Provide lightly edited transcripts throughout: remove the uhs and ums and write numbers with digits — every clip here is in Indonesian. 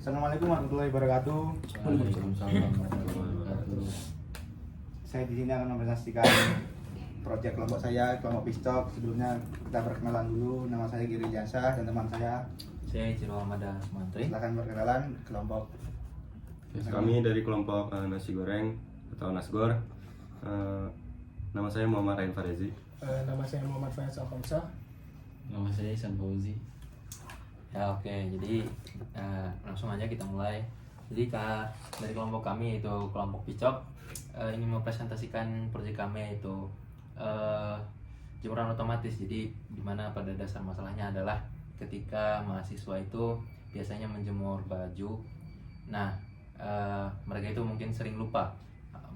Assalamualaikum warahmatullahi wabarakatuh. Waalaikumsalam warahmatullahi wabarakatuh. Saya di sini akan mempresentasikan proyek kelompok saya, kelompok Pistok. Sebelumnya kita perkenalan dulu. Nama saya Giri Jasa dan teman saya. Saya Ciro Ahmada Sumantri. Silakan perkenalan kelompok. Kami dari kelompok nasi goreng atau Nasgor. Nama saya Muhammad Rain Farezi. Nama saya Muhammad Faiz Alhamsah. Nama saya Isan Fauzi. Ya oke, jadi langsung aja kita mulai. Jadi dari kelompok kami yaitu kelompok Picok ini mempresentasikan proyek kami yaitu jemuran otomatis. Jadi dimana pada dasar masalahnya adalah ketika mahasiswa itu biasanya menjemur baju. Nah mereka itu mungkin sering lupa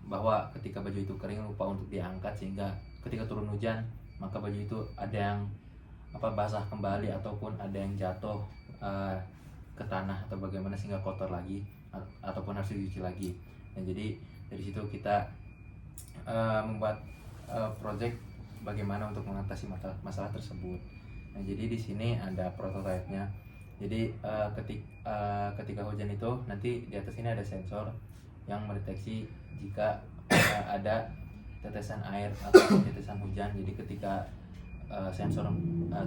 bahwa ketika baju itu kering lupa untuk diangkat, sehingga ketika turun hujan maka baju itu ada yang basah kembali ataupun ada yang jatuh ke tanah atau bagaimana sehingga kotor lagi ataupun harus dicuci lagi. Nah jadi dari situ kita membuat project bagaimana untuk mengatasi masalah tersebut. Nah jadi di sini ada prototipenya. Jadi ketika hujan itu nanti di atas ini ada sensor yang mendeteksi jika ada tetesan air atau tetesan hujan. Jadi ketika sensor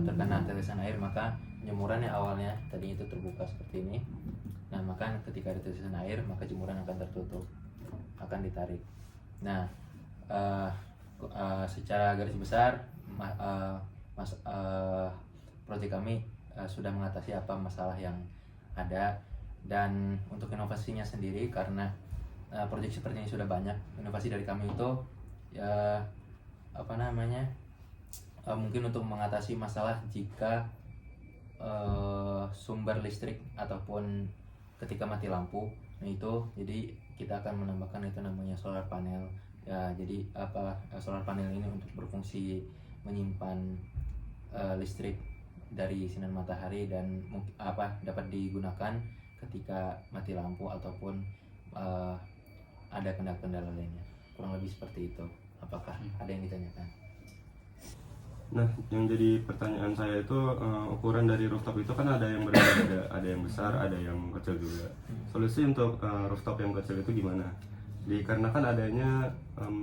terkena tetesan air, maka jemuran yang awalnya tadi itu terbuka seperti ini. Nah maka ketika ada tetesan air maka jemuran akan tertutup, akan ditarik. Nah secara garis besar proyek kami sudah mengatasi apa masalah yang ada. Dan untuk inovasinya sendiri, karena proyek seperti ini sudah banyak, inovasi dari kami itu ya mungkin untuk mengatasi masalah jika sumber listrik ataupun ketika mati lampu. Nah itu jadi kita akan menambahkan itu namanya solar panel ya. Jadi solar panel ini untuk berfungsi menyimpan listrik dari sinar matahari dan dapat digunakan ketika mati lampu ataupun ada kendala lainnya. Kurang lebih seperti itu. Apakah ada yang ditanyakan? Nah, yang jadi pertanyaan saya itu ukuran dari rooftop itu kan ada yang berbeda, ada yang besar, ada yang kecil juga. Solusi untuk rooftop yang kecil itu gimana? Dikarenakan adanya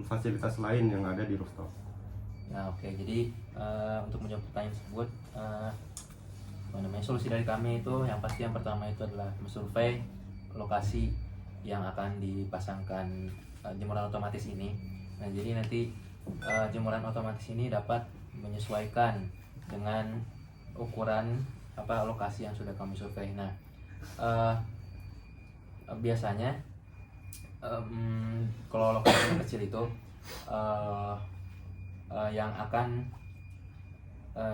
fasilitas lain yang ada di rooftop. Nah oke, jadi untuk menjawab pertanyaan tersebut, solusi dari kami itu yang pasti yang pertama itu adalah mensurvei lokasi yang akan dipasangkan jemuran otomatis ini. Nah jadi nanti jemuran otomatis ini dapat menyesuaikan dengan ukuran lokasi yang sudah kami survei. Nah biasanya kalau lokasi yang kecil itu yang akan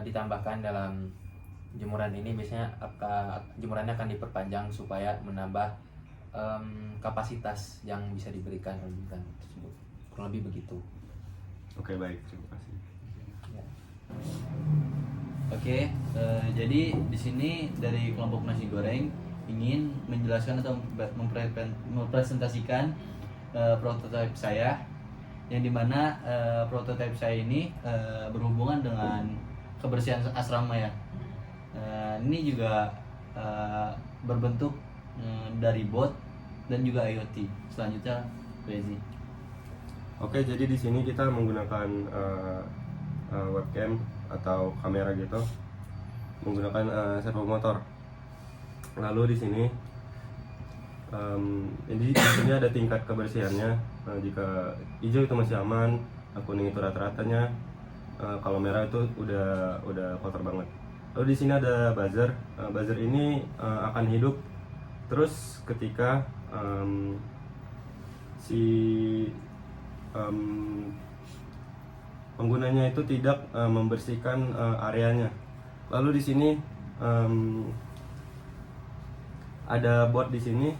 ditambahkan dalam jemuran ini biasanya jemurannya akan diperpanjang supaya menambah kapasitas yang bisa diberikan oleh jemuran tersebut. Kurang lebih begitu. Oke, baik, terima kasih. Ya. Oke, jadi di sini dari kelompok nasi goreng ingin menjelaskan atau mempresentasikan prototipe saya, yang dimana prototipe saya ini berhubungan dengan kebersihan asrama ya. Ini juga berbentuk dari bot dan juga IoT. Selanjutnya, Rezi. Oke, jadi di sini kita menggunakan webcam atau kamera gitu, menggunakan servo motor. Lalu di sini di sini ada tingkat kebersihannya. Jika hijau itu masih aman, kuning itu rata-ratanya, kalau merah itu udah kotor banget. Lalu di sini ada buzzer. Buzzer ini akan hidup terus ketika penggunanya itu tidak membersihkan areanya. Lalu di sini ada bot di sini.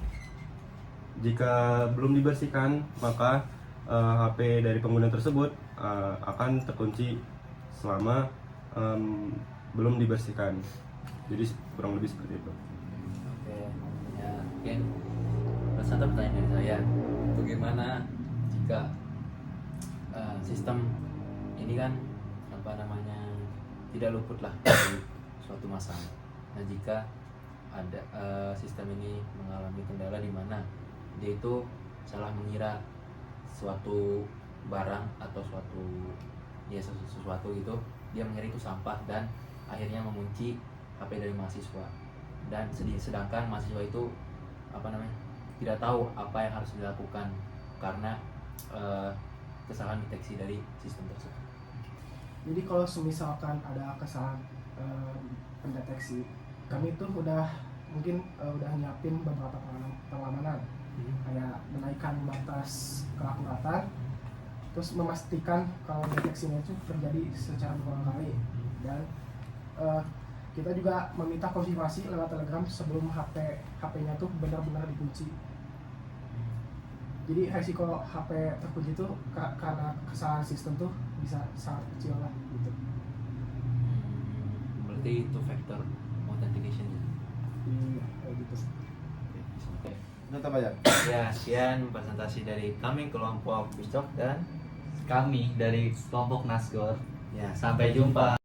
Jika belum dibersihkan, maka HP dari pengguna tersebut akan terkunci selama belum dibersihkan. Jadi kurang lebih seperti itu. Oke, ya mungkin satu pertanyaan dari saya, bagaimana jika sistem ini kan tidak luput lah dari suatu masalah. Nah jika ada sistem ini mengalami kendala di mana dia itu salah mengira suatu barang atau sesuatu gitu, dia mengira itu sampah dan akhirnya mengunci HP dari mahasiswa. Dan sedangkan mahasiswa itu tidak tahu apa yang harus dilakukan karena kesalahan deteksi dari sistem tersebut. Jadi kalau misalkan ada kesalahan pendeteksi, kami tuh udah nyiapin beberapa pengamanan, kayak menaikkan batas keakuratan, terus memastikan kalau deteksinya itu terjadi secara berulang kali, dan kita juga meminta konfirmasi lewat Telegram sebelum HP-nya tuh benar-benar dikunci. Jadi resiko HP terkunci itu karena kesalahan sistem tuh bisa sangat kecil lah gitu. Berarti itu faktor authentication. Iya, kayak gitu. Oke. Itu apa ya? Ya, sekian presentasi dari kami kelompok Bistok dan Kami dari kelompok Nasgor. ya Sampai jumpa.